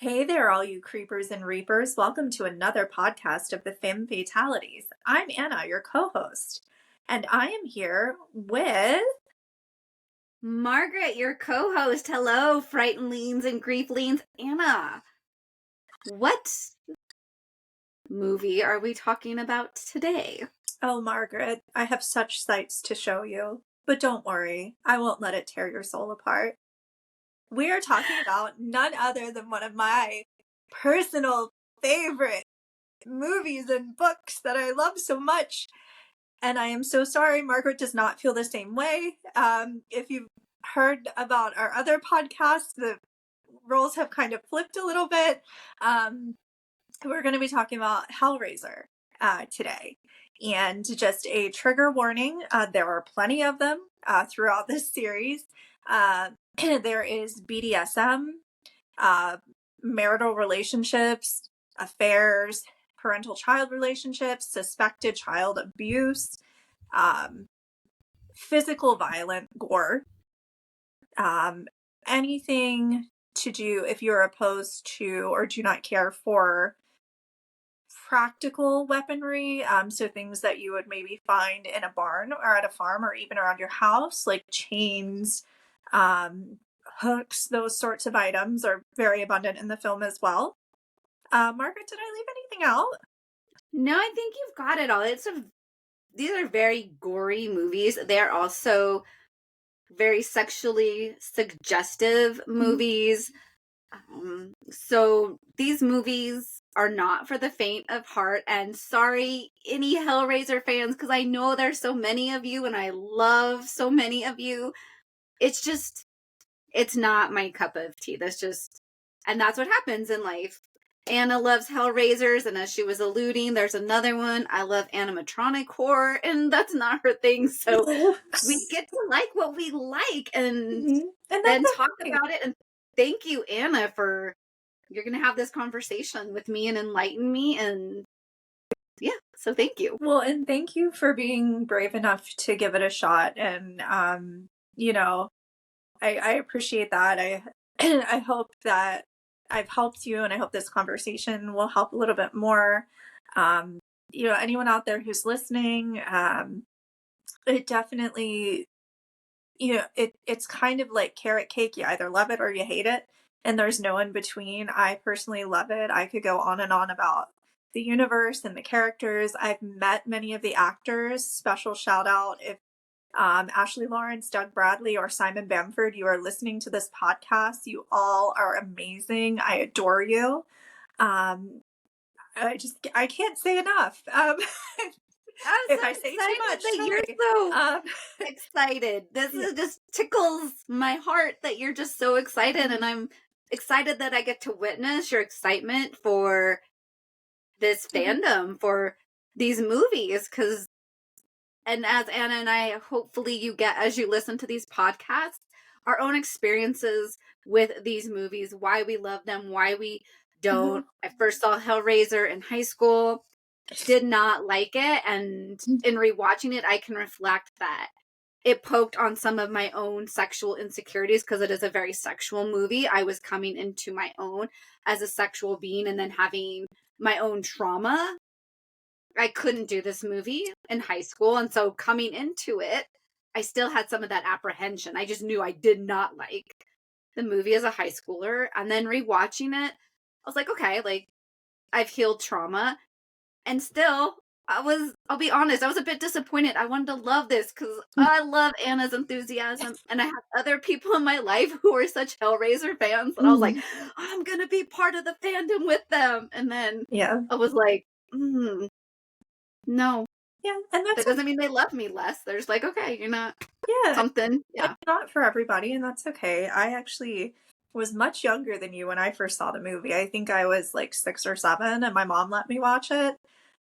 Hey there, all you creepers and reapers. Welcome to another podcast of the Femme Fatalities. I'm Anna, your co host, and I am here with. Margaret, your co-host. Hello, Frightenlings and Grieflings. Anna, what movie are we talking about today? Oh, Margaret, I have such sights to show you, but don't worry, I won't let it tear your soul apart. We are talking about none other than one of my personal favorite movies and books that I love so much. And I am so sorry, Margaret does not feel the same way. If you've heard about our other podcast, the roles have kind of flipped a little bit. We're going to be talking about Hellraiser today. And just a trigger warning, there are plenty of them throughout this series. There is BDSM, marital relationships, affairs, parental-child relationships, suspected child abuse, physical violent gore, anything to do if you're opposed to or do not care for practical weaponry, so things that you would maybe find in a barn or at a farm or even around your house, like chains, hooks, those sorts of items are very abundant in the film as well. Margaret, did I leave anything out? No, I think you've got it all. These are very gory movies. They're also very sexually suggestive movies. So these movies are not for the faint of heart. And sorry, any Hellraiser fans, because I know there's so many of you and I love so many of you. It's not my cup of tea. And that's what happens in life. Anna loves Hellraisers, and as she was alluding, there's another one. I love animatronic horror, and that's not her thing. So we get to like what we like and then talk about it. And thank you, Anna, you're going to have this conversation with me and enlighten me. And yeah, so thank you. Well, and thank you for being brave enough to give it a shot. And, I appreciate that. I hope that I've helped you, and I hope this conversation will help a little bit more. Anyone out there who's listening, it definitely, it's kind of like carrot cake. You either love it or you hate it, and there's no in between. I personally love it. I could go on and on about the universe and the characters. I've met many of the actors. Special shout out if Ashley Lawrence, Doug Bradley, or Simon Bamford, you are listening to this podcast. You all are amazing. I adore you. I can't say enough. I'm so excited that you're so excited. This just tickles my heart that you're just so excited, and I'm excited that I get to witness your excitement for this fandom, for these movies, and as Anna and I, hopefully you get as you listen to these podcasts, our own experiences with these movies, why we love them, why we don't. I first saw Hellraiser in high school, did not like it, and in rewatching it, I can reflect that it poked on some of my own sexual insecurities because it is a very sexual movie. I was coming into my own as a sexual being and then having my own trauma. I couldn't do this movie in high school. And so coming into it, I still had some of that apprehension. I just knew I did not like the movie as a high schooler. And then rewatching it, I was like, okay, like I've healed trauma. And still, I'll be honest, I was a bit disappointed. I wanted to love this because I love Anna's enthusiasm. And I have other people in my life who are such Hellraiser fans. And I was like, I'm going to be part of the fandom with them. And then I was like, no. Yeah, and that doesn't mean they love me less. There's like, okay, you're not something. Yeah. It's not for everybody, and that's okay. I actually was much younger than you when I first saw the movie. I think I was like 6 or 7, and my mom let me watch it.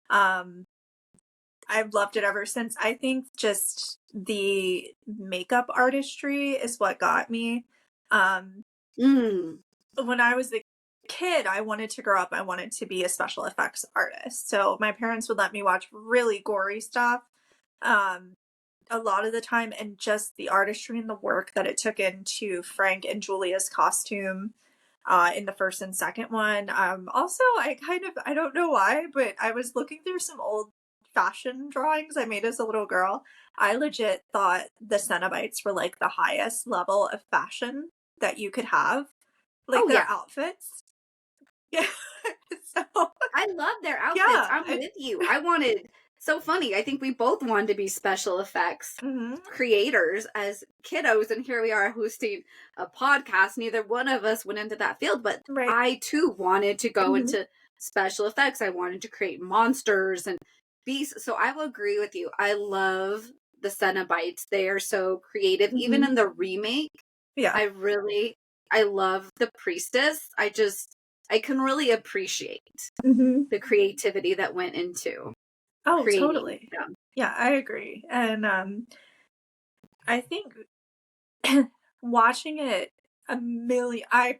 I've loved it ever since. I think just the makeup artistry is what got me. When I was a kid, I wanted to grow up. I wanted to be a special effects artist. So my parents would let me watch really gory stuff a lot of the time, and just the artistry and the work that it took into Frank and Julia's costume in the first and second one. Also, I don't know why, but I was looking through some old fashion drawings I made as a little girl. I legit thought the Cenobites were like the highest level of fashion that you could have. Like their outfits. Yeah. So I love their outfits. yeah, I'm with you. I wanted, so funny. I think we both wanted to be special effects creators as kiddos, and here we are hosting a podcast. Neither one of us went into that field, but I too wanted to go into special effects. I wanted to create monsters and beasts. So I will agree with you. I love the Cenobites. They are so creative. Even in the remake, yeah, I love the priestess. I can really appreciate the creativity that went into totally them. Yeah, I agree. And I think watching it I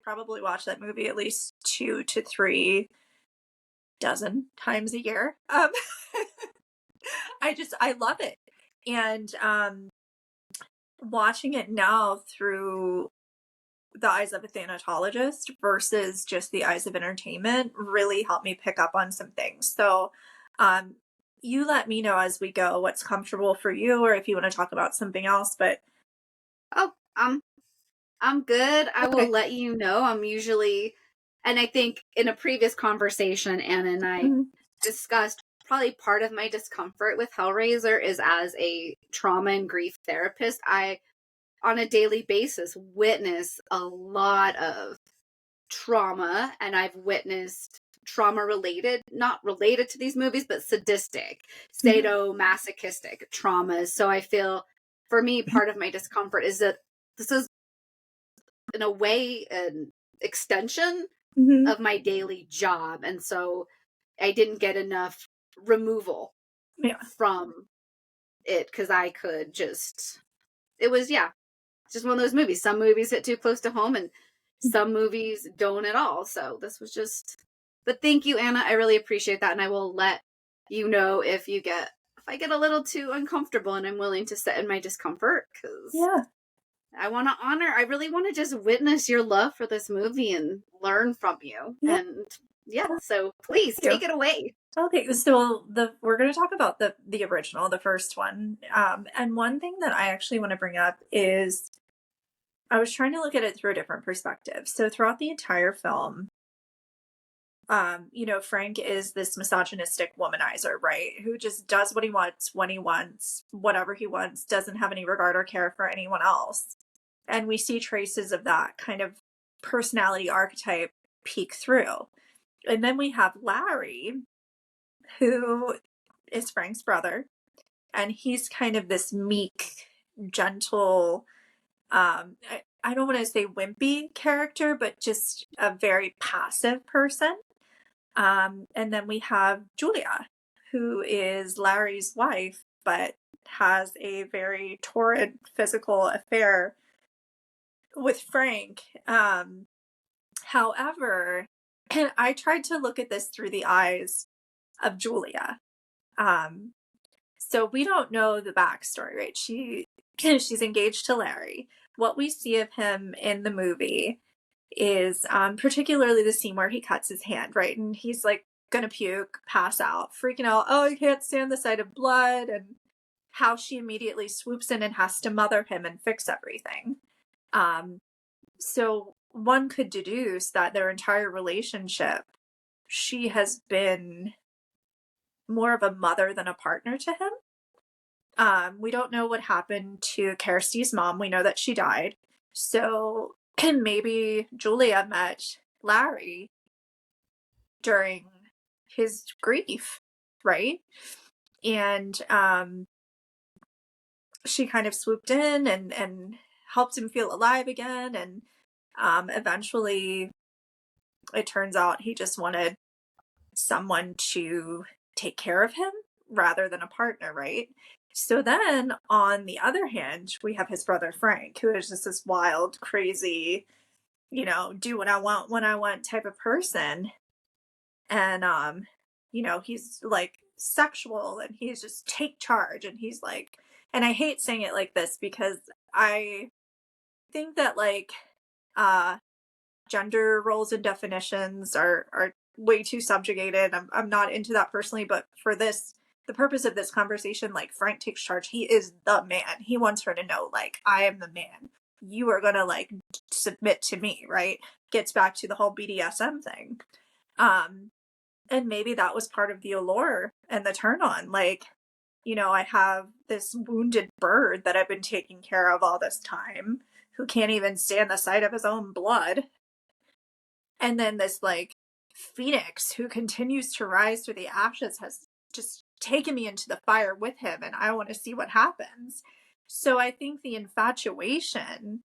probably watch that movie at least 2 to 3 dozen times a year. I love it. And watching it now through the eyes of a thanatologist versus just the eyes of entertainment really helped me pick up on some things. So you let me know as we go what's comfortable for you, or if you want to talk about something else. But I'm good. I will let you know. I'm usually, and I think in a previous conversation, Anna and I discussed probably part of my discomfort with Hellraiser is as a trauma and grief therapist. I, on a daily basis, witness a lot of trauma, and I've witnessed trauma related, not related to these movies, but sadistic, sadomasochistic traumas. So I feel, for me, part of my discomfort is that this is, in a way, an extension of my daily job. And so I didn't get enough removal from it because I could just, it was, just one of those movies. Some movies hit too close to home and some movies don't at all. So this was just, but thank you, Anna. I really appreciate that. And I will let you know if I get a little too uncomfortable and I'm willing to sit in my discomfort, because I really want to just witness your love for this movie and learn from you. And so please take it away. Okay, so we're going to talk about the original, the first one. And one thing that I actually want to bring up is I was trying to look at it through a different perspective. So throughout the entire film, Frank is this misogynistic womanizer, right? Who just does what he wants, when he wants, whatever he wants, doesn't have any regard or care for anyone else. And we see traces of that kind of personality archetype peek through. And then we have Larry, who is Frank's brother, and he's kind of this meek, gentle, I don't want to say wimpy character, but just a very passive person. And then we have Julia, who is Larry's wife, but has a very torrid physical affair with Frank. However, I tried to look at this through the eyes of Julia. So we don't know the backstory, right? She's engaged to Larry. What we see of him in the movie is particularly the scene where he cuts his hand, right? And he's like gonna puke, pass out, freaking out. Oh, I can't stand the sight of blood, and how she immediately swoops in and has to mother him and fix everything. So one could deduce that their entire relationship, she has been more of a mother than a partner to him. We don't know what happened to Kirsty's mom. We know that she died. So maybe Julia met Larry during his grief, right? And she kind of swooped in and helped him feel alive again. And eventually it turns out he just wanted someone to take care of him rather than a partner, right? So then, on the other hand, we have his brother Frank, who is just this wild, crazy, do what I want when I want type of person. And, he's like sexual and he's just take charge. And he's like, and I hate saying it like this because I think that gender roles and definitions are way too subjugated. I'm not into that personally, but for the purpose of this conversation, like, Frank takes charge. He is the man. He wants her to know, like, I am the man. You are gonna, like, submit to me, right? Gets back to the whole BDSM thing. And maybe that was part of the allure and the turn on. Like, I have this wounded bird that I've been taking care of all this time, who can't even stand the sight of his own blood. And then this, like, phoenix who continues to rise through the ashes has just taken me into the fire with him, and I want to see what happens. So I think the infatuation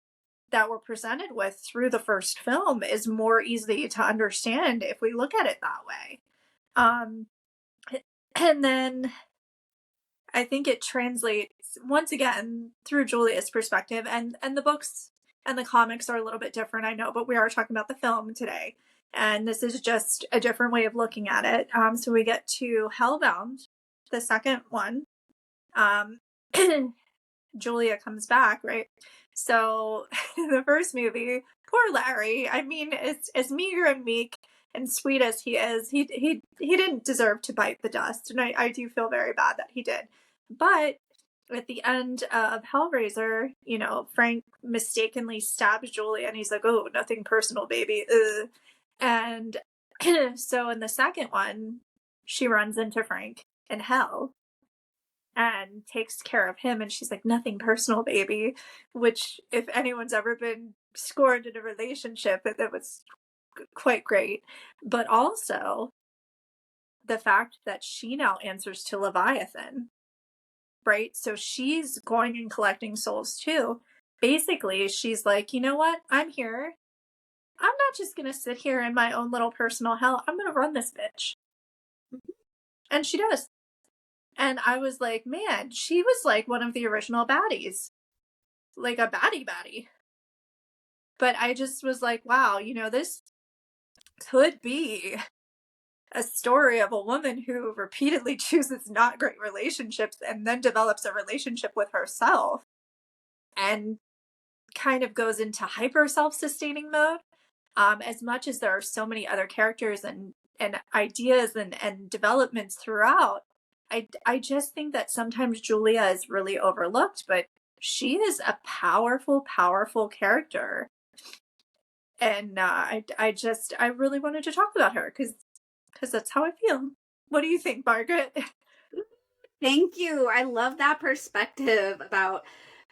that we're presented with through the first film is more easy to understand if we look at it that way. And then I think it translates once again through Julia's perspective, and the books and the comics are a little bit different, I know, but we are talking about the film today, and this is just a different way of looking at it. So we get to Hellbound, the second one. Julia comes back, right? So the first movie, poor Larry. I mean, as meager and meek and sweet as he is, he didn't deserve to bite the dust, and I do feel very bad that he did. But at the end of Hellraiser, Frank mistakenly stabs Julia, and he's like, "Oh, nothing personal, baby." Ugh. And so in the second one, she runs into Frank in hell and takes care of him, and she's like, "Nothing personal, baby," which, if anyone's ever been scorned in a relationship, that was quite great. But also the fact that she now answers to Leviathan, right? So she's going and collecting souls too. Basically, she's like, "You know what? I'm here. I'm not just gonna sit here in my own little personal hell. I'm gonna run this bitch." And she does. And I was like, man, she was like one of the original baddies. Like a baddie. But I just was like, wow, this could be a story of a woman who repeatedly chooses not great relationships and then develops a relationship with herself and kind of goes into hyper self-sustaining mode. As much as there are so many other characters and ideas and developments throughout, I just think that sometimes Julia is really overlooked, but she is a powerful, powerful character. And I really wanted to talk about her because that's how I feel. What do you think, Margaret? Thank you. I love that perspective about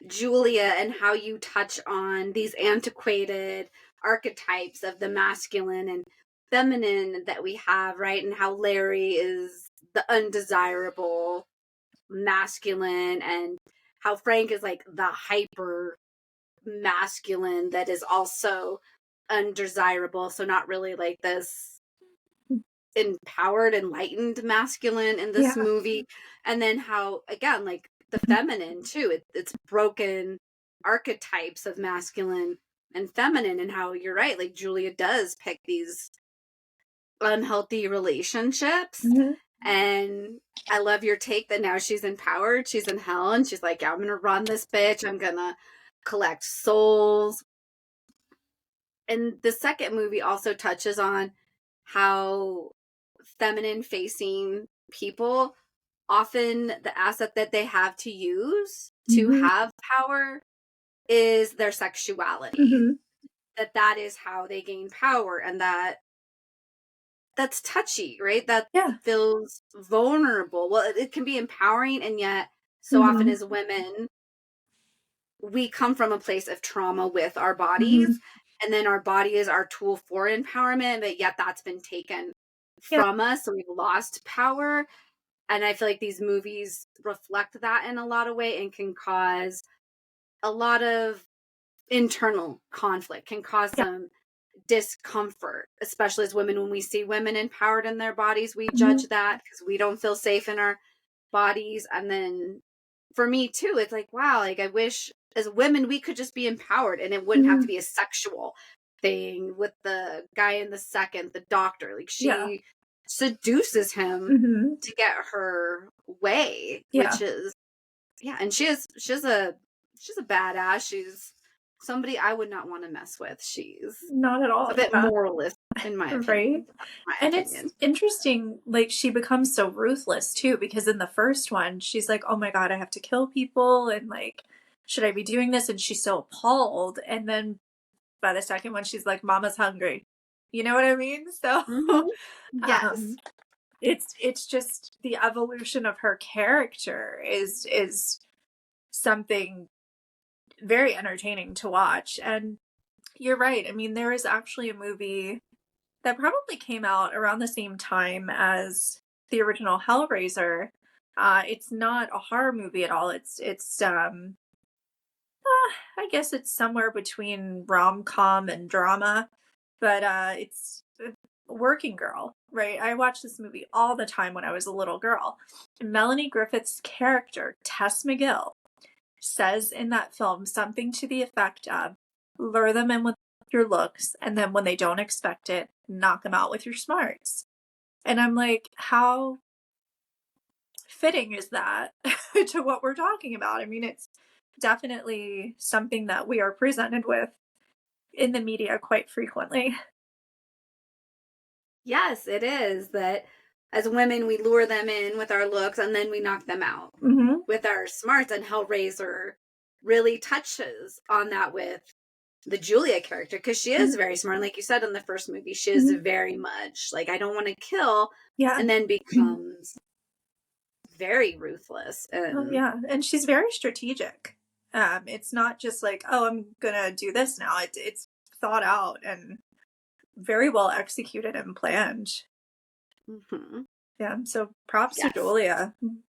Julia and how you touch on these antiquated archetypes of the masculine and feminine that we have, right? And how Larry is the undesirable masculine, and how Frank is like the hyper masculine that is also undesirable. So not really like this empowered, enlightened masculine in this movie. And then how, again, like the feminine too, it's broken archetypes of masculine and feminine, and how you're right, like Julia does pick these unhealthy relationships. And I love your take that now she's empowered, she's in hell, and she's like, yeah, I'm gonna run this bitch, I'm gonna collect souls. And the second movie also touches on how feminine facing people, often the asset that they have to use to have power is their sexuality. That is how they gain power, and that's touchy, right? That feels vulnerable. Well, it can be empowering, and yet so often as women, we come from a place of trauma with our bodies, and then our body is our tool for empowerment, but yet that's been taken from us, so we've lost power. And I feel like these movies reflect that in a lot of ways, and can cause a lot of internal conflict, can cause some discomfort, especially as women. When we see women empowered in their bodies, we judge that because we don't feel safe in our bodies. And then for me too, it's like, wow, like I wish as women we could just be empowered, and it wouldn't have to be a sexual thing with the guy in the second, the doctor. Like she seduces him to get her way, which is and she's a badass. She's somebody I would not want to mess with. She's not at all a bit moralist, in my opinion. Right? And it's interesting, like, she becomes so ruthless, too, because in the first one, she's like, oh my god, I have to kill people, and, like, should I be doing this? And she's so appalled. And then by the second one, she's like, mama's hungry. You know what I mean? So, yes. It's just the evolution of her character is something very entertaining to watch. And you're right. I mean, there is actually a movie that probably came out around the same time as the original Hellraiser. It's not a horror movie at all. It's I guess it's somewhere between rom-com and drama, but it's Working Girl, right? I watched this movie all the time when I was a little girl. Melanie Griffith's character, Tess McGill, says in that film something to the effect of, lure them in with your looks, and then when they don't expect it, knock them out with your smarts. And I'm like, how fitting is that to what we're talking about? I mean, it's definitely something that we are presented with in the media quite frequently. Yes, it is that as women, we lure them in with our looks and then we knock them out with our smarts. And Hellraiser really touches on that with the Julia character, because she is very smart. Like you said in the first movie, she is very much like, I don't want to kill, and then becomes very ruthless. And and she's very strategic. It's not just like, oh, I'm gonna do this now. It's thought out and very well executed and planned. Yeah, so props to Julia.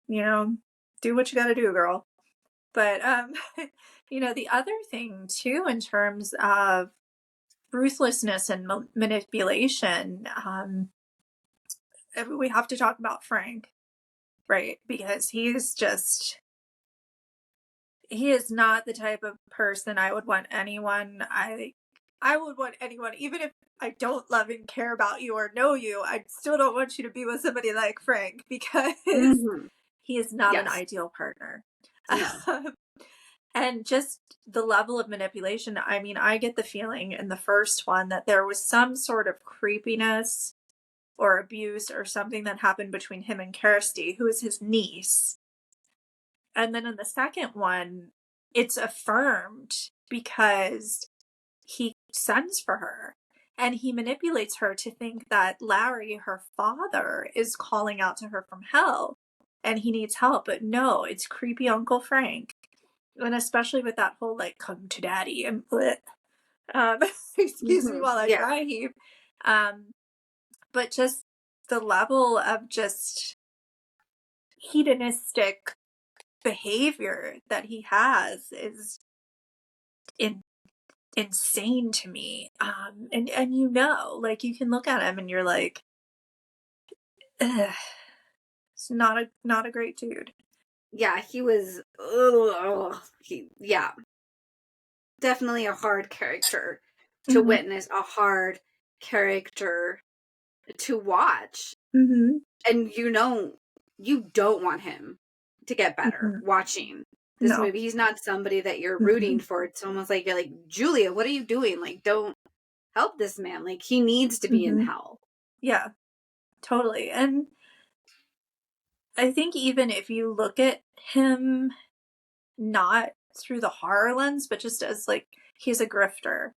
You know, do what you gotta do, girl. But you know, the other thing too, in terms of ruthlessness and manipulation, we have to talk about Frank, right? Because he is not the type of person I would want anyone. I would want anyone, even if I don't love and care about you or know you, I still don't want you to be with somebody like Frank, because he is not an ideal partner. No. And just the level of manipulation, I mean, I get the feeling in the first one that there was some sort of creepiness or abuse or something that happened between him and Kirsty, who is his niece. And then in the second one, it's affirmed because he sends for her and he manipulates her to think that Larry, her father, is calling out to her from hell and he needs help. But no, it's creepy Uncle Frank. And especially with that whole, like, come to daddy and excuse me while I dry heave. But just the level of just hedonistic behavior that he has is insane to me. And you know, like, you can look at him and you're like, it's not a great dude. Yeah, he was definitely a hard character to witness, a hard character to watch. And you know, you don't want him to get better watching this movie. He's not somebody that you're rooting for. It's almost like you're like, Julia, what are you doing? Like, don't help this man. Like, he needs to be in hell. Yeah, totally. And I think even if you look at him not through the horror lens, but just as, like, he's a grifter,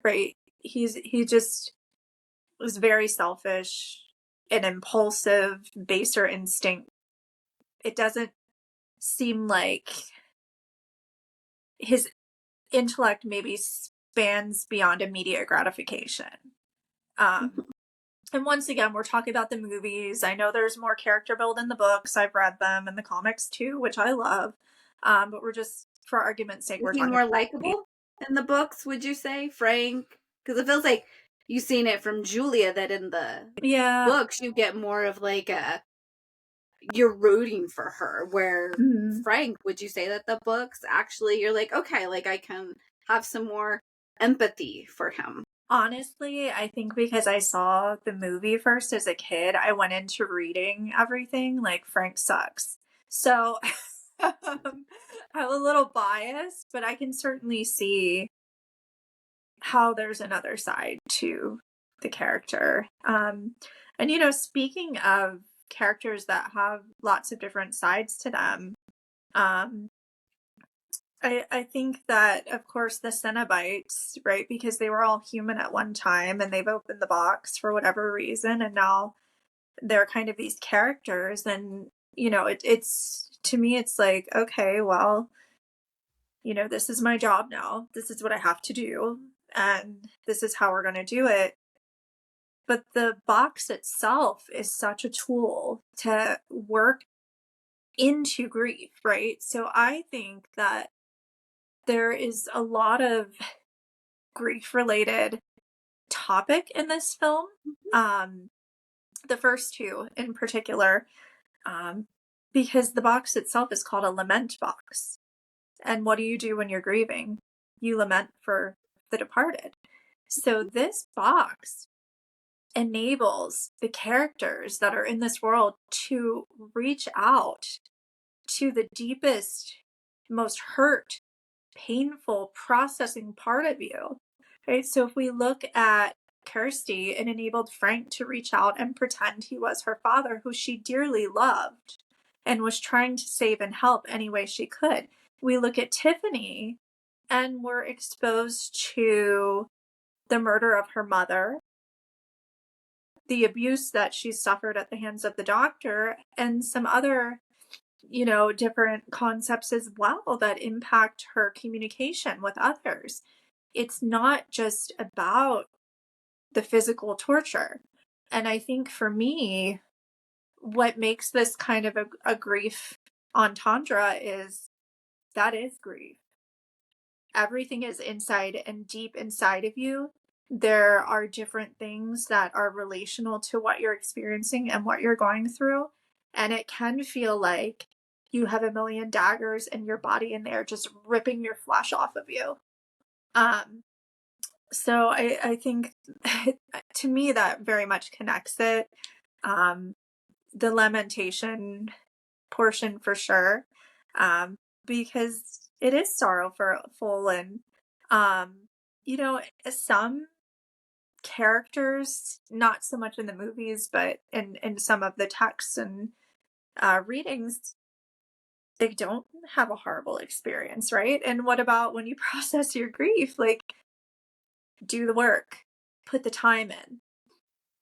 right? He just was very selfish and impulsive, baser instinct. It doesn't seem like his intellect maybe spans beyond immediate gratification. And once again, we're talking about the movies. I know there's more character build in the books. I've read them, and the comics too, which I love. But we're just, for argument's sake, we're talking more likable in the books, would you say, Frank? Because it feels like you've seen it from Julia, that in the books you get more of like you're rooting for her, where Frank, would you say that the books actually you're like, okay, like I can have some more empathy for him? Honestly, I think because I saw the movie first as a kid, I went into reading everything like Frank sucks. So I'm a little biased, but I can certainly see how there's another side to the character. And speaking of characters that have lots of different sides to them, um, I think that, of course, the Cenobites, right? Because they were all human at one time and they've opened the box for whatever reason, and now they're kind of these characters. And, it's to me, it's like, okay, well, this is my job now. This is what I have to do. And this is how we're going to do it. But the box itself is such a tool to work into grief, right? So I think that there is a lot of grief related topic in this film. The first two in particular, because the box itself is called a lament box. And what do you do when you're grieving? You lament for the departed. So this box enables the characters that are in this world to reach out to the deepest, most hurt, painful, processing part of you. Right? So if we look at Kirsty, it enabled Frank to reach out and pretend he was her father, who she dearly loved and was trying to save and help any way she could. We look at Tiffany and we're exposed to the murder of her mother, the abuse that she suffered at the hands of the doctor, and some other, different concepts as well that impact her communication with others. It's not just about the physical torture. And I think for me, what makes this kind of a grief entendre is that is grief. Everything is inside and deep inside of you. There are different things that are relational to what you're experiencing and what you're going through. And it can feel like you have a million daggers in your body and they're just ripping your flesh off of you. So I think to me that very much connects it. The lamentation portion for sure. Because it is sorrowful and, some characters, not so much in the movies, but in some of the texts and readings, they don't have a horrible experience, right? And what about when you process your grief? Like, do the work, put the time in,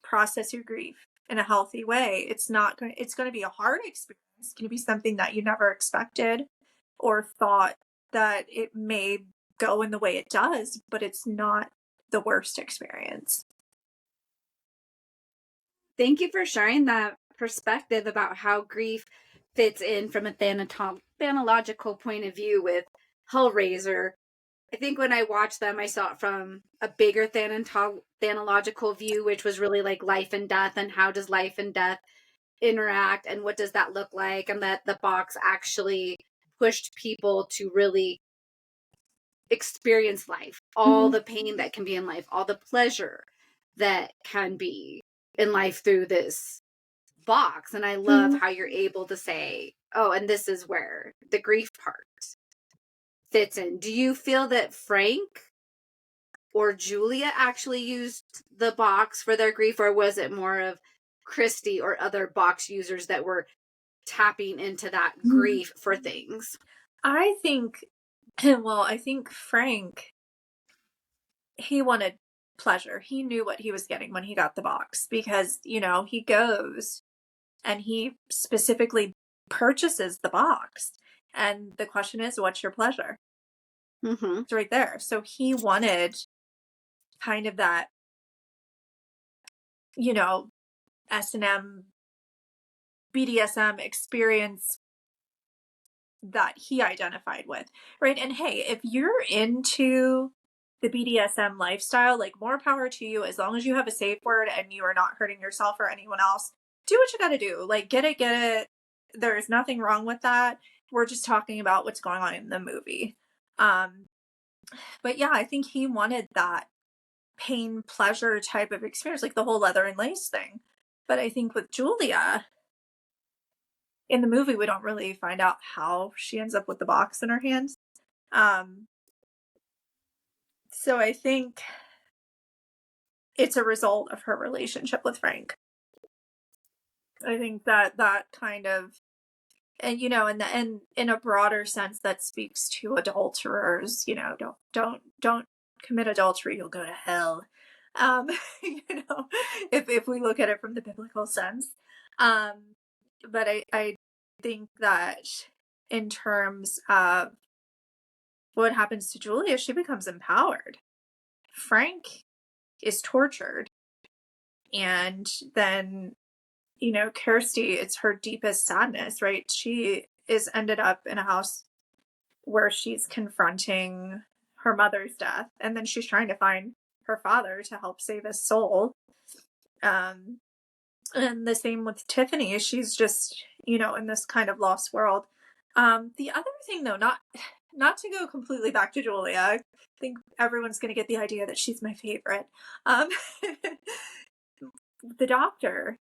process your grief in a healthy way. It's going to be a hard experience. It's going to be something that you never expected or thought that it may go in the way it does, but it's not the worst experience. Thank you for sharing that perspective about how grief fits in from a thanological point of view with Hellraiser. I think when I watched them, I saw it from a bigger thanological view, which was really like life and death, and how does life and death interact, and what does that look like, and that the box actually pushed people to really experience life, all the pain that can be in life, all the pleasure that can be in life through this box. And I love how you're able to say, oh, and this is where the grief part fits in. Do you feel that Frank or Julia actually used the box for their grief, or was it more of Christy or other box users that were tapping into that grief for things? I think Frank, he wanted pleasure. He knew what he was getting when he got the box because, he goes and he specifically purchases the box. And the question is, what's your pleasure? It's right there. So he wanted kind of that, S&M, BDSM experience that he identified with, right? And hey, if you're into the BDSM lifestyle, like, more power to you. As long as you have a safe word and you are not hurting yourself or anyone else, do what you got to do. Like, get it. There is nothing wrong with that. We're just talking about what's going on in the movie. But yeah, I think he wanted that pain pleasure type of experience, like the whole leather and lace thing. But I think with Julia, in the movie, we don't really find out how she ends up with the box in her hands. Um, so I think it's a result of her relationship with Frank. I think that kind of, and and in a broader sense, that speaks to adulterers. Don't commit adultery, you'll go to hell. Um, if we look at it from the biblical sense. Um, but I think that in terms of what happens to Julia, she becomes empowered. Frank is tortured, and then Kirsty, it's her deepest sadness, right? She is ended up in a house where she's confronting her mother's death, and then she's trying to find her father to help save his soul. And the same with Tiffany. She's just, in this kind of lost world. The other thing, though, not to go completely back to Julia, I think everyone's going to get the idea that she's my favorite. The doctor,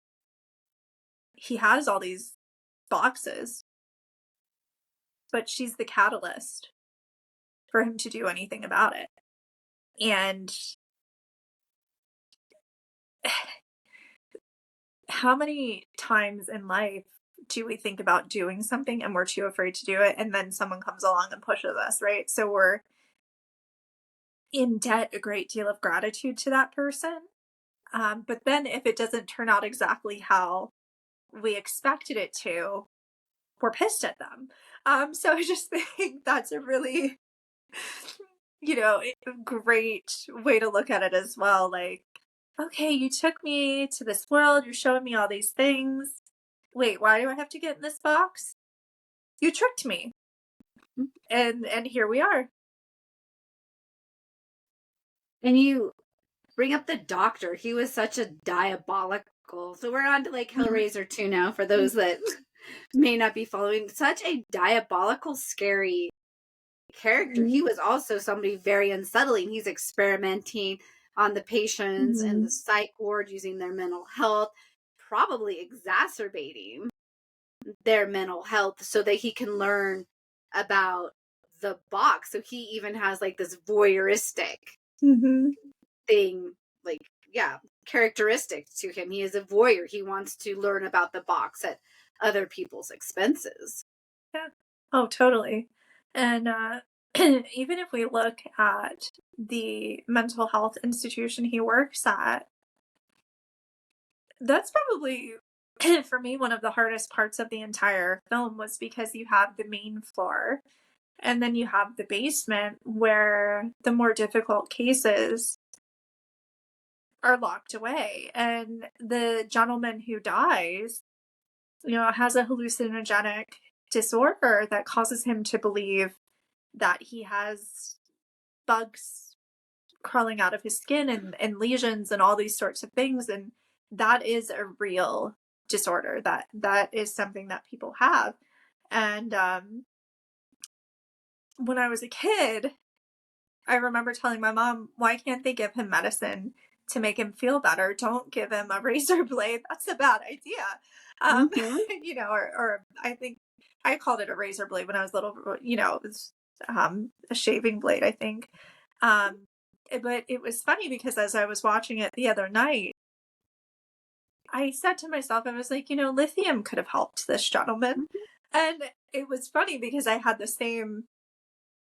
he has all these boxes, but she's the catalyst for him to do anything about it. And how many times in life do we think about doing something and we're too afraid to do it, and then someone comes along and pushes us, right? So we're in debt a great deal of gratitude to that person. But then if it doesn't turn out exactly how we expected it to, we're pissed at them. So I just think that's a really, great way to look at it as well. Like, okay, you took me to this world, you're showing me all these things. Wait, why do I have to get in this box? You tricked me. And here we are. And you bring up the doctor. He was such a diabolical. So we're on to like Hellraiser 2 now, for those that may not be following. Such a diabolical, scary character. He was also somebody very unsettling. He's experimenting on the patients in the psych ward, using their mental health, probably exacerbating their mental health so that he can learn about the box. So he even has like this voyeuristic thing, like, characteristics to him. He is a voyeur. He wants to learn about the box at other people's expenses. Yeah. Oh, totally. And even if we look at the mental health institution he works at, that's probably, for me, one of the hardest parts of the entire film, was because you have the main floor and then you have the basement where the more difficult cases are locked away. And the gentleman who dies, has a hallucinogenic disorder that causes him to believe that he has bugs crawling out of his skin and lesions and all these sorts of things. And that is a real disorder. That is something that people have. And when I was a kid, I remember telling my mom, why can't they give him medicine to make him feel better? Don't give him a razor blade. That's a bad idea. Or I think I called it a razor blade when I was little, it was a shaving blade, I think. But it was funny because as I was watching it the other night, I said to myself, I was like, lithium could have helped this gentleman. And it was funny because I had the same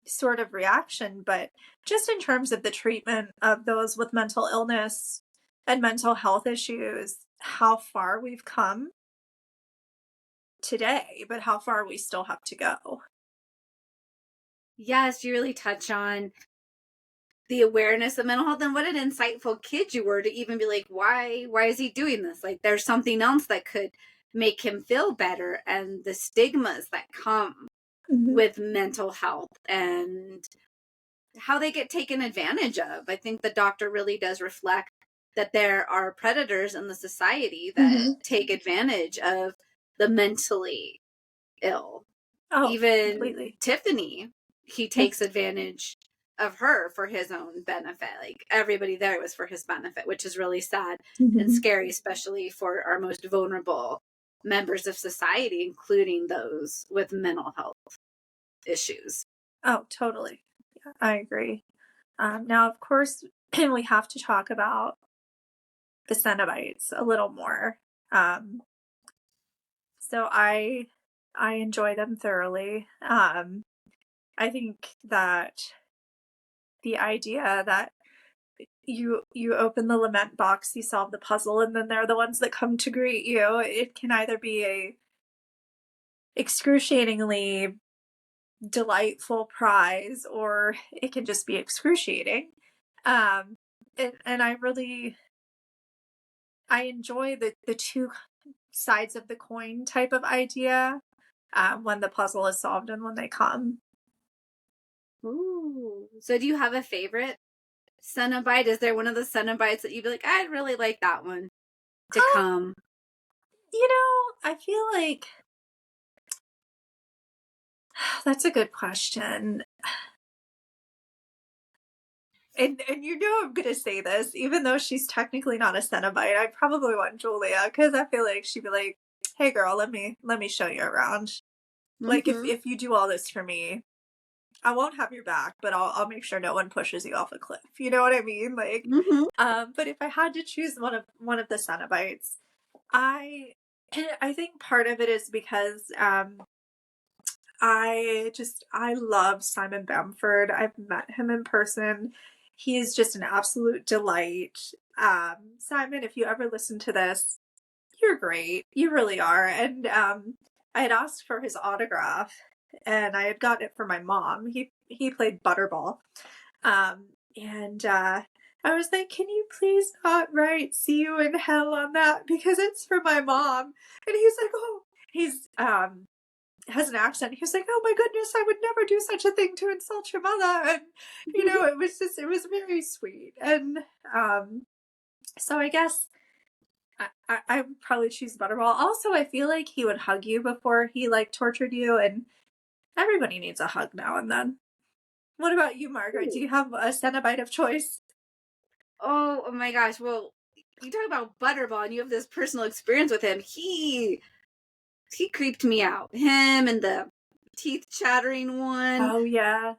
sort of reaction, but just in terms of the treatment of those with mental illness and mental health issues, how far we've come today, but how far we still have to go. Yes, you really touch on the awareness of mental health, and what an insightful kid you were to even be like, why is he doing this? Like, there's something else that could make him feel better, and the stigmas that come with mental health and how they get taken advantage of. I think the doctor really does reflect that there are predators in the society that take advantage of the mentally ill. Even completely. Tiffany, he takes advantage of her for his own benefit. Like, everybody there was for his benefit, which is really sad and scary, especially for our most vulnerable members of society, including those with mental health issues. Oh, totally. Yeah, I agree. Now, of course, we have to talk about the Cenobites a little more. So I enjoy them thoroughly. I think that the idea that you open the lament box, you solve the puzzle, and then they're the ones that come to greet you. It can either be a excruciatingly delightful prize, or it can just be excruciating. And I enjoy the two sides of the coin type of idea, when the puzzle is solved and when they come. Ooh. So do you have a favorite Cenobite? Is there one of the Cenobites that you'd be like, I'd really like that one to come? I feel like that's a good question. And I'm gonna say this, even though she's technically not a Cenobite, I'd probably want Julia, because I feel like she'd be like, "Hey, girl, let me show you around. Mm-hmm. Like, if you do all this for me, I won't have your back, but I'll make sure no one pushes you off a cliff." You know what I mean? Like, but if I had to choose one of the Cenobites, I think part of it is because I love Simon Bamford. I've met him in person. He is just an absolute delight. Simon, if you ever listen to this, you're great. You really are. And I had asked for his autograph, and I had gotten it for my mom. He played Butterball. And I was like, "Can you please not write 'See you in hell' on that, because it's for my mom?" And he's like, "Oh," he's has an accent. He was like, "Oh my goodness, I would never do such a thing to insult your mother." And it was very sweet. And so I guess I would probably choose Butterball. Also, I feel like he would hug you before he like tortured you, and everybody needs a hug now and then. What about you, Margaret? Do you have a Cenobite of choice? Oh my gosh. Well, you talk about Butterball and you have this personal experience with him. He creeped me out. Him and the teeth chattering one. Oh yeah.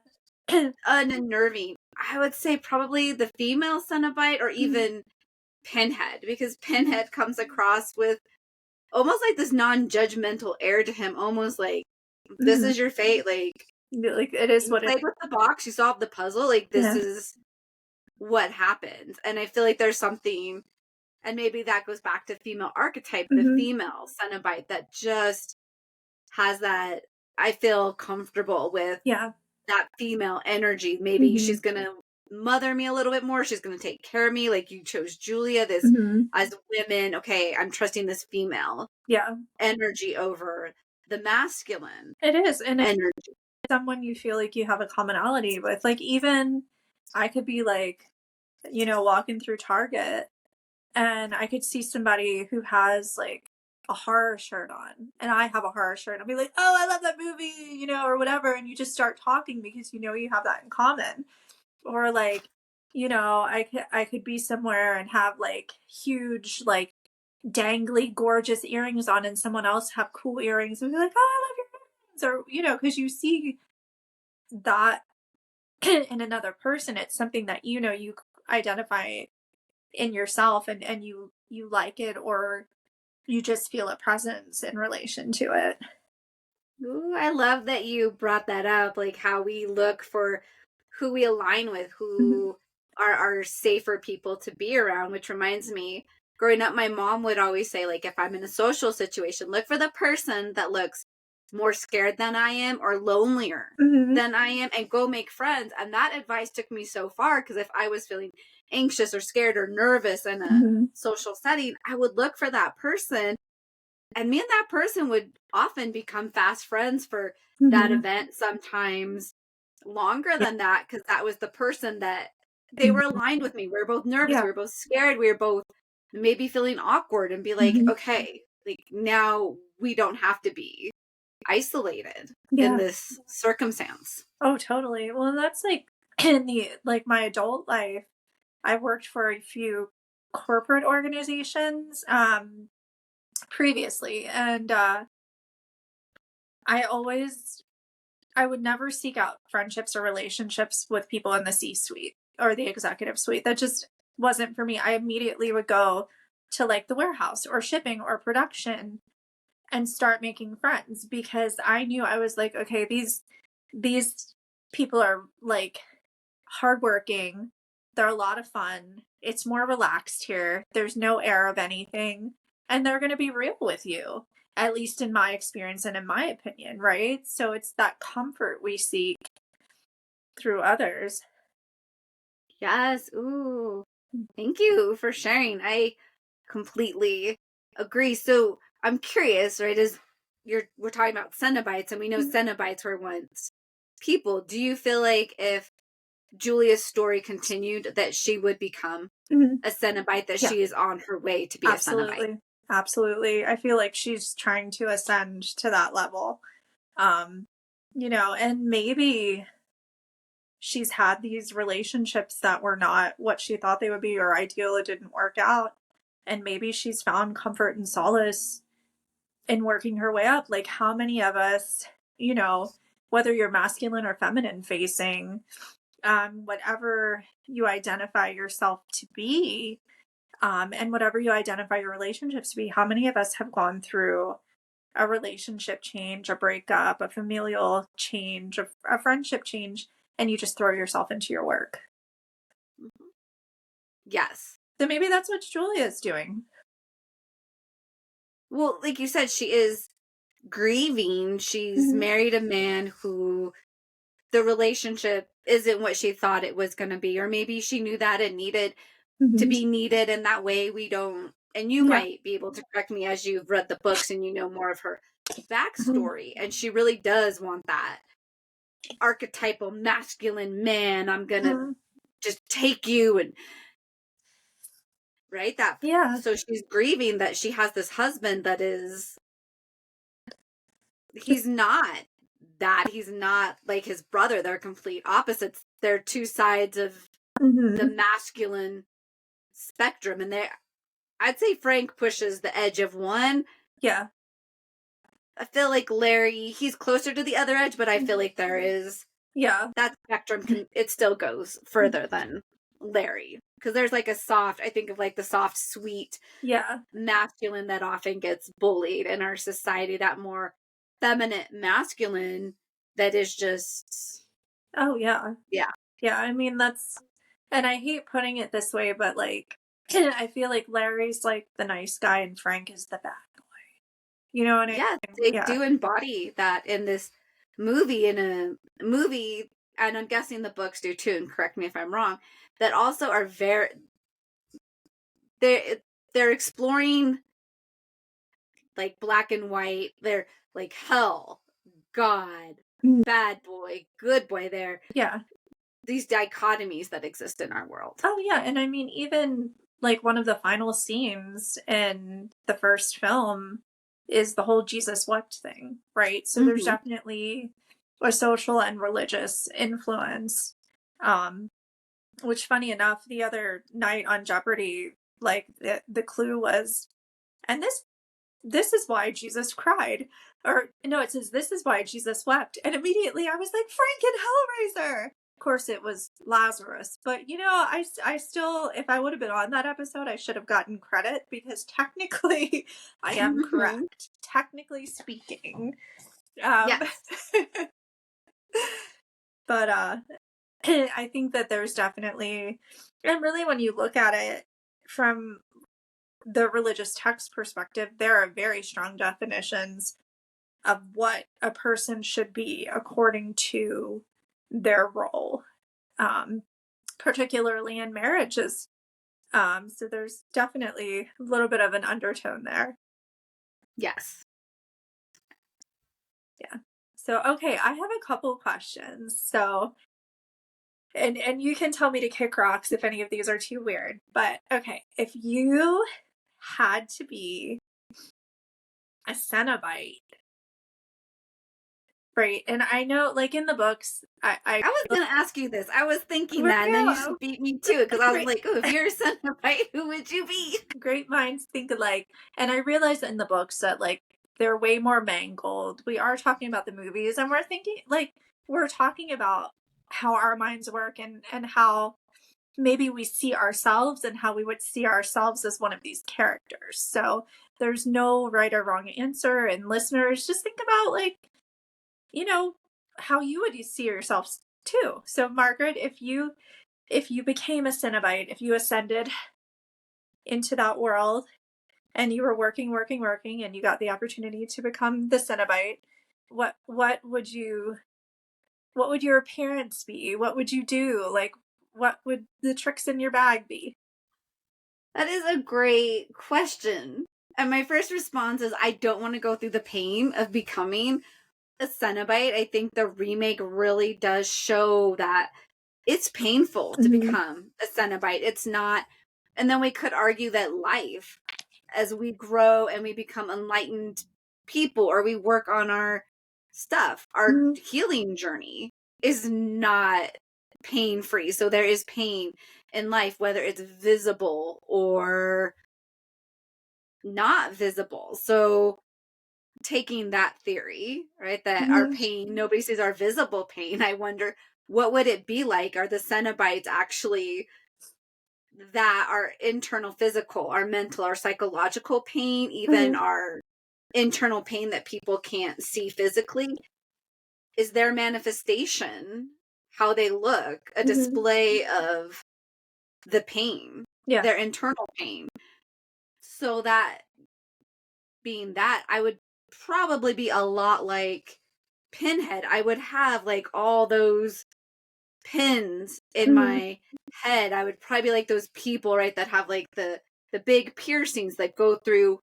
Unnerving. I would say probably the female Cenobite, or even Pinhead, because Pinhead comes across with almost like this non-judgmental air to him, almost like, this is your fate, like it is what you played with the box, you solved the puzzle, like this is what happens. And I feel like there's something, and maybe that goes back to female archetype, the female Cenobite that just has that, I feel comfortable with that female energy. Maybe she's gonna mother me a little bit more, she's gonna take care of me, like you chose Julia. This as women, okay, I'm trusting this female energy over the masculine. It is, and energy. Someone you feel like you have a commonality with. Like, even I could be like, walking through Target, and I could see somebody who has like a horror shirt on, and I have a horror shirt, and I'll be like, "Oh, I love that movie," or whatever, and you just start talking because you have that in common. Or like, I could be somewhere and have like huge, like dangly gorgeous earrings on, and someone else have cool earrings, and be like, "Oh, I love your earrings," or because you see that in another person. It's something that you identify in yourself, and you like it, or you just feel a presence in relation to it. Ooh, I love that you brought that up, like how we look for who we align with, who are safer people to be around, which reminds me, growing up, my mom would always say, like, if I'm in a social situation, look for the person that looks more scared than I am or lonelier than I am, and go make friends. And that advice took me so far, because if I was feeling anxious or scared or nervous in a social setting, I would look for that person, and me and that person would often become fast friends for that event, sometimes longer than that, because that was the person that they were aligned with me. We were both nervous, we were both scared, we were both maybe feeling awkward, and be like, okay, like now we don't have to be isolated in this circumstance. Oh, totally. Well, that's like in my adult life, I've worked for a few corporate organizations, previously. And I would never seek out friendships or relationships with people in the C-suite or the executive suite. That just wasn't for me. I immediately would go to like the warehouse or shipping or production and start making friends, because I knew, I was like, okay, these people are like hardworking. They're a lot of fun. It's more relaxed here. There's no air of anything. And they're going to be real with you, at least in my experience and in my opinion, right? So it's that comfort we seek through others. Yes. Ooh. Thank you for sharing. I completely agree. So I'm curious, right? We're talking about Cenobites, and we know Cenobites were once people. Do you feel like if Julia's story continued, that she would become a Cenobite, that she is on her way to be a Cenobite? Absolutely. I feel like she's trying to ascend to that level. You know, and maybe she's had these relationships that were not what she thought they would be, or ideal. It didn't work out. And maybe she's found comfort and solace in working her way up. Like, how many of us, you know, whether you're masculine or feminine facing, whatever you identify yourself to be, and whatever you identify your relationships to be, how many of us have gone through a relationship change, a breakup, a familial change, a friendship change, and you just throw yourself into your work? Yes. So maybe that's what Julia's doing. Well, like you said, she is grieving. She's married a man who the relationship isn't what she thought it was going to be, or maybe she knew that it needed to be needed, and that way we don't. And you might be able to correct me as you've read the books and you know more of her backstory, and she really does want that archetypal masculine man. I'm gonna just take you, and right, that so she's grieving that she has this husband that is, he's not like his brother. They're complete opposites. They're two sides of the masculine spectrum, and I'd say Frank pushes the edge of one. Yeah. I feel like Larry, he's closer to the other edge, but I feel like there is that spectrum it still goes further than Larry, because there's like I think of like the soft, sweet masculine that often gets bullied in our society, that more feminine masculine that is just I mean, that's, and I hate putting it this way, but like I feel like Larry's like the nice guy and Frank is the bad boy. You know what I mean? They do embody that in this movie, and I'm guessing the books do too, and correct me if I'm wrong, that also are they're exploring like black and white. They're like hell, God, bad boy, good boy. They're these dichotomies that exist in our world. Oh yeah, and I mean, even like one of the final scenes in the first film is the whole Jesus wept thing, right? So there's definitely a social and religious influence. Which, funny enough, the other night on Jeopardy, like the clue was, and this is why Jesus cried. Or no, it says this is why Jesus wept. And immediately I was like, Frank and Hellraiser. Of course it was Lazarus, but you know, I still, if I would have been on that episode, I should have gotten credit, because technically I am correct. Technically speaking. Yes. But I think that there's definitely, and really when you look at it from the religious text perspective, there are very strong definitions of what a person should be according to their role, particularly in marriages. So there's definitely a little bit of an undertone there. Yes. Yeah. So, okay, I have a couple questions. So, and you can tell me to kick rocks if any of these are too weird. But okay, if you had to be a Cenobite, right? And I know, like in the books, I was going to ask you this. I was thinking that, and then you just beat me to it, because I was like, oh, if you're a Cenobite, who would you be? great minds think alike. And I realize in the books that like they're way more mangled. We are talking about the movies, and we're talking about how our minds work and how maybe we see ourselves and how we would see ourselves as one of these characters. So there's no right or wrong answer. And listeners, just think about like, you know, how you would see yourselves too. So Margaret, if you became a Cenobite, if you ascended into that world and you were working, and you got the opportunity to become the Cenobite, what would your appearance be? What would you do? Like, what would the tricks in your bag be? That is a great question. And my first response is I don't want to go through the pain of becoming a Cenobite. I think the remake really does show that it's painful to become a Cenobite. It's not. And then we could argue that life, as we grow and we become enlightened people, or we work on our stuff, our healing journey is not pain free. So there is pain in life, whether it's visible or not visible. So taking that theory, right, that our pain, nobody sees our visible pain, I wonder what would it be like? Are the Cenobites actually that our internal physical, our mental, our psychological pain, even our internal pain that people can't see physically, is their manifestation, how they look, a display of the pain, their internal pain? So that being that, I would probably be a lot like Pinhead. I would have like all those pins in my head. I would probably be like those people, right, that have like the big piercings that go through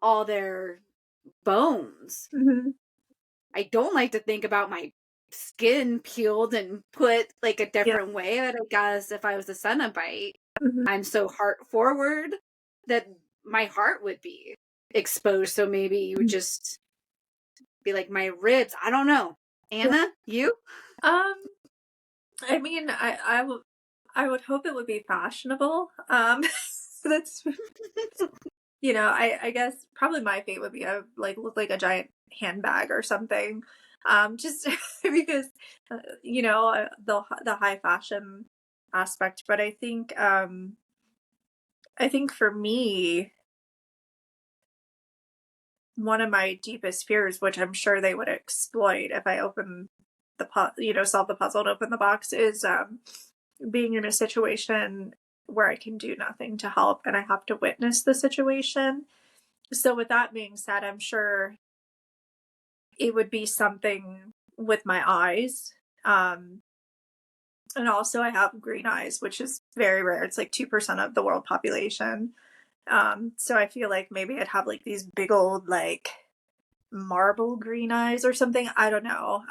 all their bones. I don't like to think about my skin peeled and put like a different way. But I guess if I was a Cenobite, I'm so heart forward that my heart would be exposed. So maybe you would just be like my ribs. I don't know. Anna, you? I mean, I would hope it would be fashionable. That's I guess probably my fate would be I look like a giant handbag or something. Just because the high fashion aspect, but I think for me, one of my deepest fears, which I'm sure they would exploit if I open solve the puzzle and open the box, is being in a situation where I can do nothing to help and I have to witness the situation. So with that being said, I'm sure it would be something with my eyes. And also I have green eyes, which is very rare. It's like 2% of the world population. So I feel like maybe I'd have like these big old like marble green eyes or something. I don't know.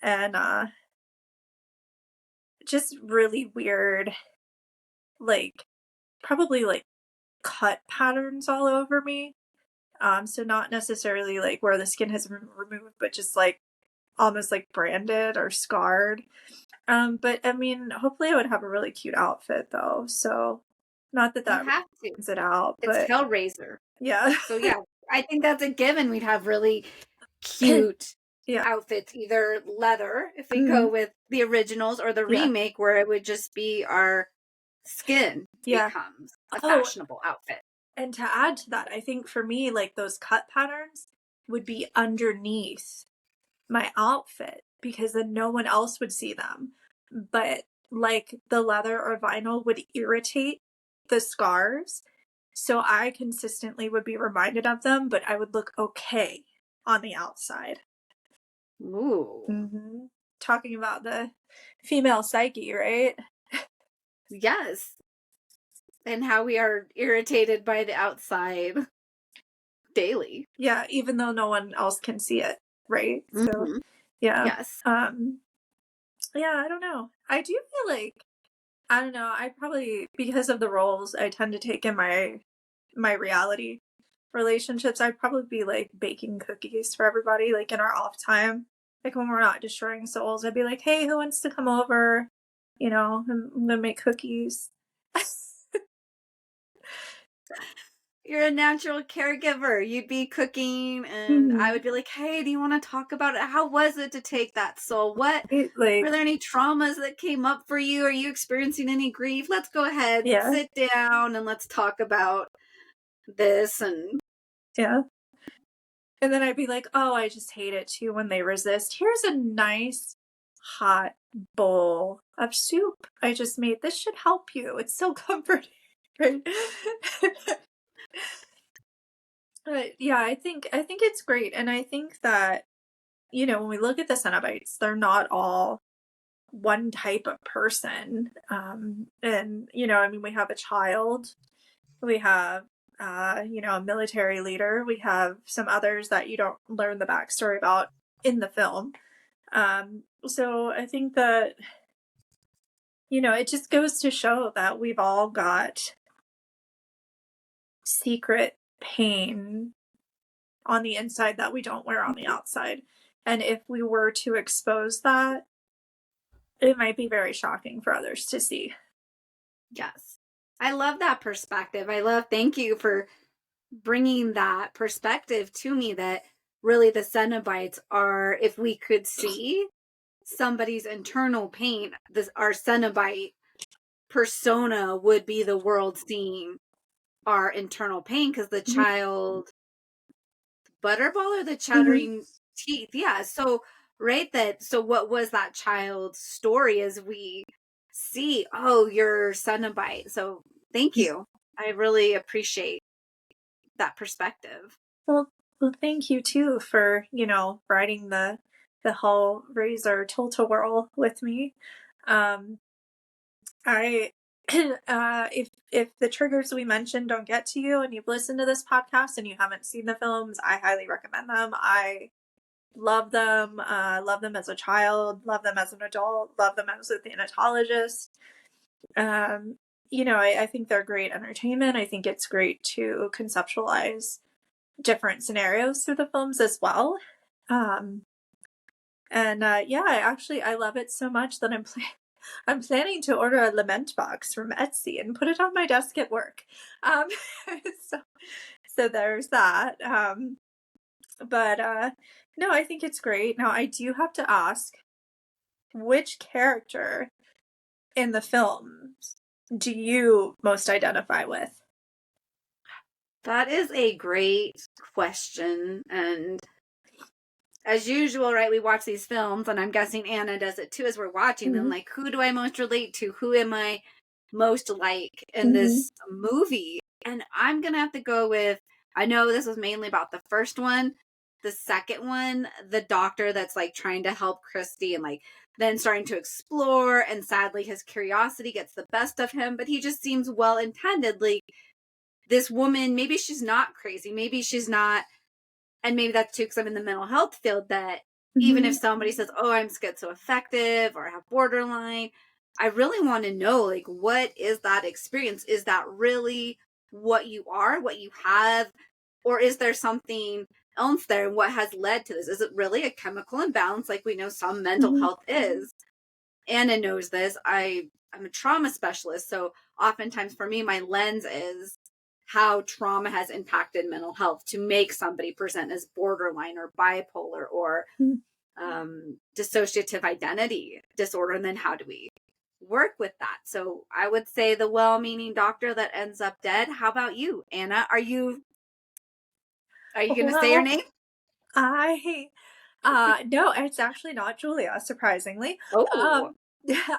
And just really weird, like probably like cut patterns all over me. So not necessarily like where the skin has been removed, but just like almost like branded or scarred. But I mean, hopefully I would have a really cute outfit though. So not that You have to. brings it out, It's but Hellraiser. yeah. So yeah, I think that's a given. We'd have really cute outfits, either leather, if we go with the originals, or the remake where it would just be our skin becomes a fashionable outfit. And to add to that, I think for me, like those cut patterns would be underneath my outfit because then no one else would see them. But like the leather or vinyl would irritate the scars. So I consistently would be reminded of them, but I would look okay on the outside. Ooh. Talking about the female psyche, right? Yes. And how we are irritated by the outside daily. Yeah, even though no one else can see it, right? So, yeah. Yes. Yeah, I don't know. I do feel like, I don't know, I probably, because of the roles I tend to take in my reality relationships, I'd probably be like baking cookies for everybody, like in our off time. Like when we're not destroying souls, I'd be like, hey, who wants to come over? I'm gonna make cookies. You're a natural caregiver. You'd be cooking, and I would be like, "Hey, do you want to talk about it? How was it to take that soul? What were there any traumas that came up for you? Are you experiencing any grief? Let's go ahead, sit down, and let's talk about this." And and then I'd be like, "Oh, I just hate it too when they resist. Here's a nice hot bowl of soup I just made. This should help you. It's so comforting." Right? But yeah, I think it's great. And I think that, when we look at the Cenobites, they're not all one type of person. And, I mean, we have a child, we have, a military leader, we have some others that you don't learn the backstory about in the film. So I think that, it just goes to show that we've all got secret pain on the inside that we don't wear on the outside. And if we were to expose that, it might be very shocking for others to see. Yes. I love that perspective. Thank you for bringing that perspective to me, that really the Cenobites are, if we could see somebody's internal pain, our Cenobite persona would be the world seeing our internal pain, because the child butterball or the chattering teeth. Yeah. So what was that child's story as we see, oh, you're Cenobite. So thank you. I really appreciate that perspective. Well, thank you too for, riding the Hellraiser tilt-a-whirl with me. I if the triggers we mentioned don't get to you and you've listened to this podcast and you haven't seen the films, I highly recommend them. I love them. Love them as a child, love them as an adult, love them as a thanatologist. I think they're great entertainment. I think it's great to conceptualize different scenarios through the films as well. I love it so much that I'm planning to order a lament box from Etsy and put it on my desk at work. So there's that. No, I think it's great. Now, I do have to ask, which character in the films do you most identify with? That is a great question. And as usual, right, we watch these films, and I'm guessing Anna does it too as we're watching them. Like, who do I most relate to? Who am I most like in this movie? And I'm going to have to go with, I know this was mainly about the first one. The second one, the doctor that's like trying to help Christy and like then starting to explore, and sadly his curiosity gets the best of him, but he just seems well intended. Like, this woman, maybe she's not crazy, maybe she's not, and maybe that's too because I'm in the mental health field, that even if somebody says, oh, I'm schizoaffective or I have borderline, I really want to know, like, what is that experience? Is that really what you are, what you have? Or is there something else there? And what has led to this? Is it really a chemical imbalance like we know some mental health is? Anna knows this. I'm a trauma specialist. So oftentimes for me, my lens is how trauma has impacted mental health to make somebody present as borderline or bipolar or dissociative identity disorder. And then how do we work with that? So I would say the well-meaning doctor that ends up dead. How about you, Anna? Are you going to say your name? No, it's actually not Julia, surprisingly. Oh.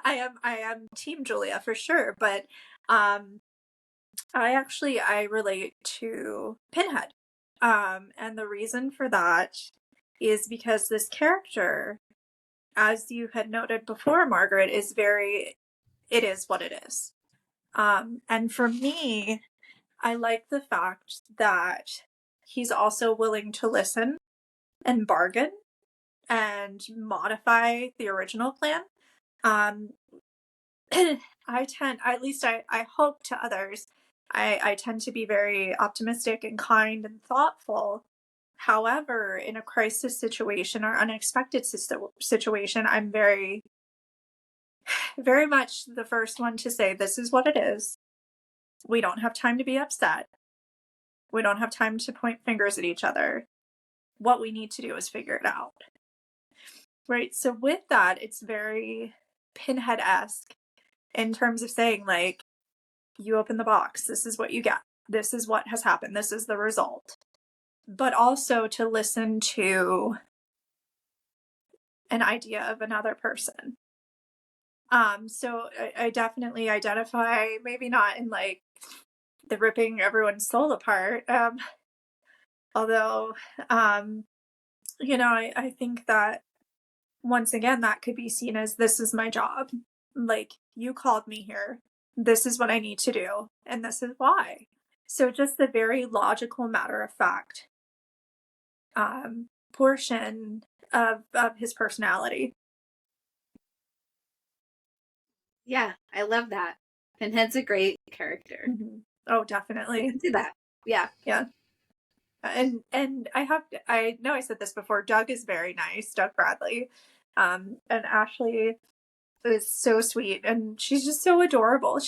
I am team Julia for sure, but I relate to Pinhead. And the reason for that is because this character, as you had noted before, Margaret, it is what it is. And for me, I like the fact that he's also willing to listen and bargain and modify the original plan. I hope to others, I tend to be very optimistic and kind and thoughtful. However, in a crisis situation or unexpected situation, I'm very, very much the first one to say, this is what it is. We don't have time to be upset. We don't have time to point fingers at each other. What we need to do is figure it out. Right? So with that, it's very Pinhead-esque in terms of saying, like, you open the box, this is what you get. This is what has happened. This is the result. But also to listen to an idea of another person. So I definitely identify, maybe not in like the ripping everyone's soul apart. Although, you know, I think that once again, that could be seen as, this is my job. Like, you called me here. This is what I need to do. And this is why. So just the very logical, matter of fact portion of his personality. Yeah, I love that. Pinhead's a great character. Mm-hmm. Oh, definitely. I can see that. Yeah. Yeah. And I know I said this before, Doug is very nice, Doug Bradley. And Ashley is so sweet, and she's just so adorable.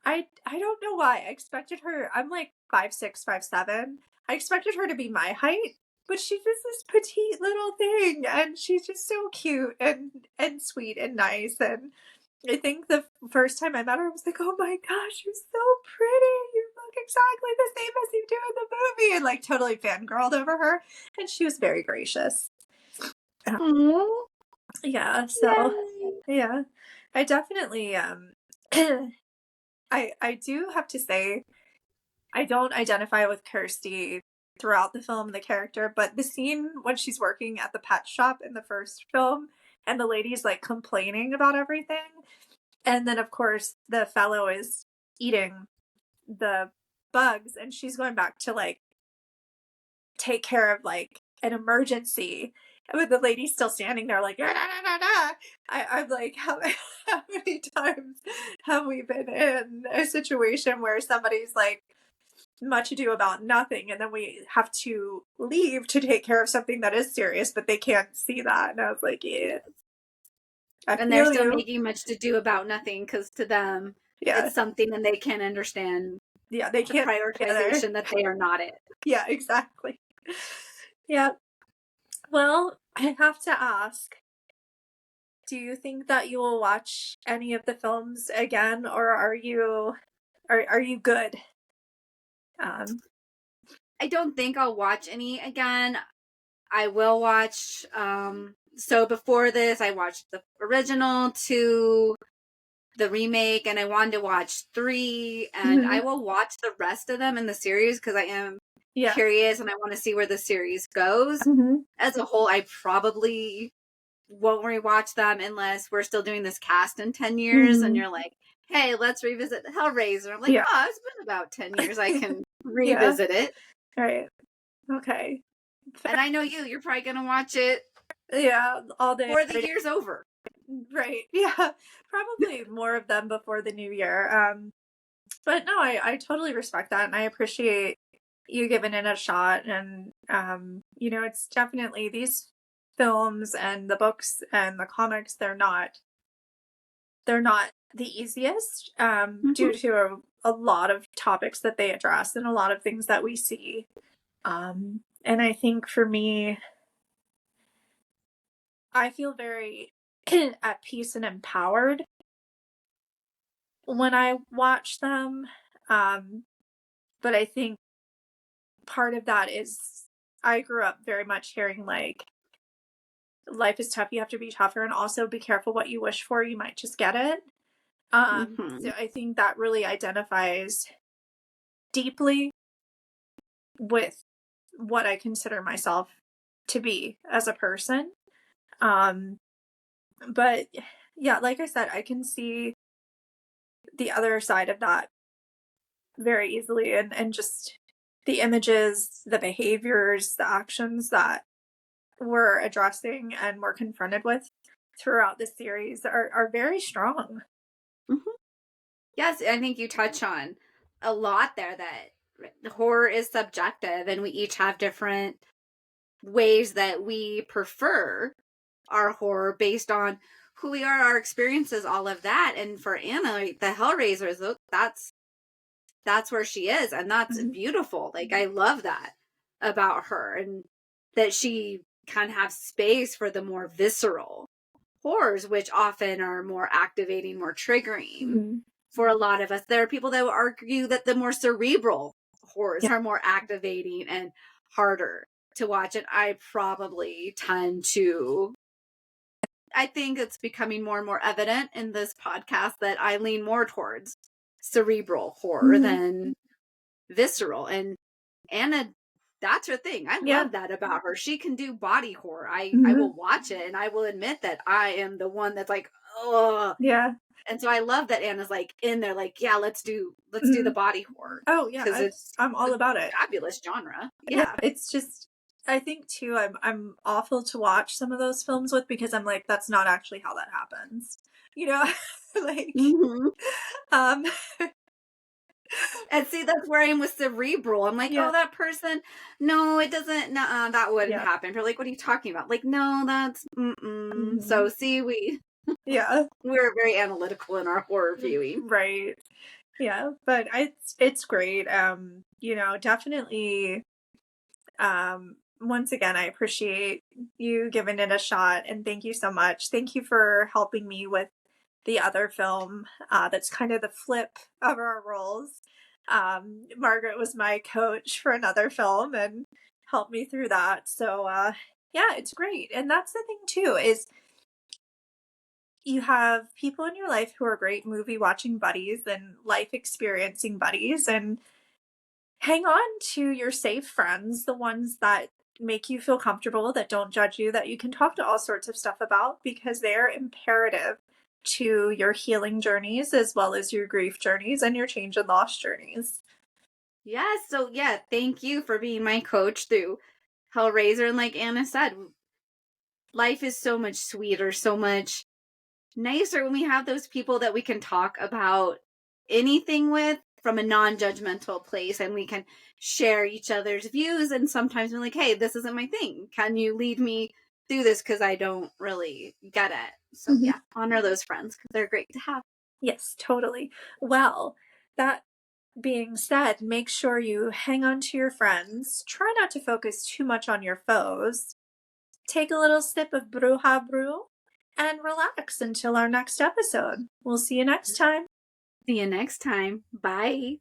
I don't know why. I expected her, I'm like 5'6", 5'7". I expected her to be my height, but she's just this petite little thing, and she's just so cute and sweet and nice. And I think the first time I met her, I was like, oh my gosh, you're so pretty. You look exactly the same as you do in the movie. And like totally fangirled over her. And she was very gracious. Aww. Yeah. So, yeah, I definitely, I do have to say, I don't identify with Kirsty throughout the film, the character, but the scene when she's working at the pet shop in the first film and the lady's like complaining about everything. And then, of course, the fellow is eating the bugs, and she's going back to like take care of like an emergency. And with the lady still standing there, like, nah, nah, nah, nah. I'm like, how many times have we been in a situation where somebody's like, much ado about nothing, and then we have to leave to take care of something that is serious, but they can't see that. And I was like, yeah. And they're still making much to do about nothing, because to them, it's something and they can't understand. Yeah, they can't prioritization that they are not it. Yeah, exactly. Yeah. Well, I have to ask, do you think that you will watch any of the films again, or are you good? I don't think I'll watch any again. I will watch, so before this, I watched the original 2, the remake, and I wanted to watch 3, and I will watch the rest of them in the series because I am curious and I want to see where the series goes. As a whole, I probably won't rewatch them unless we're still doing this cast in 10 years and you're like, hey, let's revisit Hellraiser. I'm like, oh, it's been about 10 years. I can revisit it. Right. Okay. And I know you're probably going to watch it. Yeah, all day. Before the year's over. Right. Yeah. Probably more of them before the new year. But no, I totally respect that, and I appreciate you giving it a shot. And you know, it's definitely these films and the books and the comics, they're not the easiest due to a lot of topics that they address and a lot of things that we see. And I think for me, I feel very at peace and empowered when I watch them. But I think part of that is I grew up very much hearing like, life is tough, you have to be tougher, and also be careful what you wish for, you might just get it. So I think that really identifies deeply with what I consider myself to be as a person. But yeah, like I said, I can see the other side of that very easily, and just the images, the behaviors, the actions that we're addressing and we're confronted with throughout the series are very strong. Yes, I think you touch on a lot there, that horror is subjective and we each have different ways that we prefer our horror based on who we are, our experiences, all of that. And for Anna, the Hellraisers, that's that's where she is. And that's beautiful. Like, I love that about her, and that she can have space for the more visceral horrors, which often are more activating, more triggering for a lot of us. There are people that will argue that the more cerebral horrors are more activating and harder to watch. And I probably tend to, I think it's becoming more and more evident in this podcast that I lean more towards cerebral horror than visceral. And Anna, that's her thing. I love that about her. She can do body horror. I will watch it, and I will admit that I am the one that's like, oh yeah. And so I love that Anna's like in there, like, yeah, let's do the body horror. Oh yeah, because I'm all about it. Fabulous genre. Yeah, it's just, I think too, I'm awful to watch some of those films with, because I'm like, that's not actually how that happens, you know. Like, and see, that's where I am with cerebral. I'm like, oh, that person, no, it doesn't, that wouldn't happen. You're like, what are you talking about? Like, no, that's so see, we're very analytical in our horror viewing, right? Yeah, but it's great. You know, definitely. Once again, I appreciate you giving it a shot, and thank you so much. Thank you for helping me with the other film. That's kind of the flip of our roles. Margaret was my coach for another film and helped me through that. So, yeah, it's great. And that's the thing too, is you have people in your life who are great movie watching buddies and life experiencing buddies, and hang on to your safe friends, the ones that make you feel comfortable, that don't judge you, that you can talk to all sorts of stuff about, because they're imperative to your healing journeys as well as your grief journeys and your change and loss journeys. Yes. So yeah, thank you for being my coach through Hellraiser. And like Anna said, life is so much sweeter, so much nicer when we have those people that we can talk about anything with from a non-judgmental place, and we can share each other's views. And sometimes we're like, hey, this isn't my thing. Can you lead me through this? Because I don't really get it. So yeah, honor those friends, because they're great to have. Yes, totally. Well, that being said, make sure you hang on to your friends. Try not to focus too much on your foes. Take a little sip of Bruja Brew and relax until our next episode. We'll see you next time. See you next time. Bye.